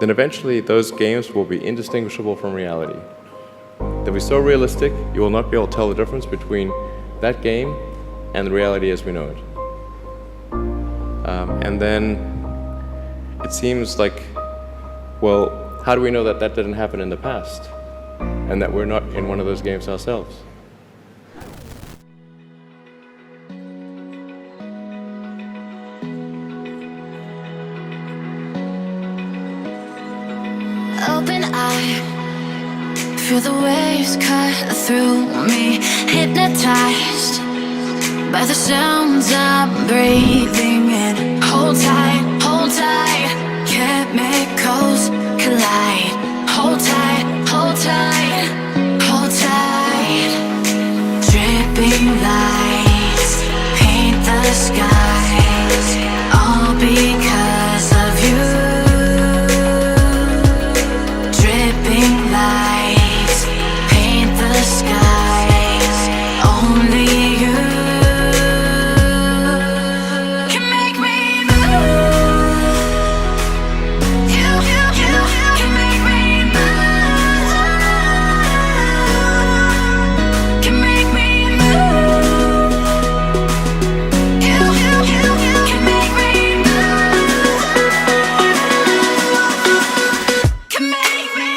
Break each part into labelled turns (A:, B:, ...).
A: then eventually those games will be indistinguishable from reality. They'll be so realistic, you will not be able to tell the difference between that game and the reality as we know it. And then it seems like, well, how do we know that that didn't happen in the past and that we're not in one of those games ourselves?
B: Open eye, feel the waves cut through me, hypnotized by the sounds I'm breathing in. Hold tight, chemicals collide. Hold tight, hold tight, hold tight. Dripping lights paint the skies, all because of you. Dripping lights paint the skies, only you can make me move. You can make me move. Can make me move. You can make me move. Can make me.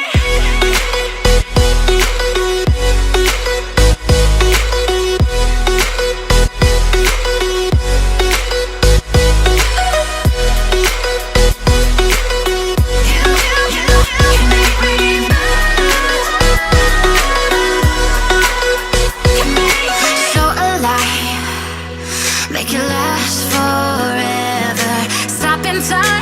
B: So alive, make it last forever. Stop in time.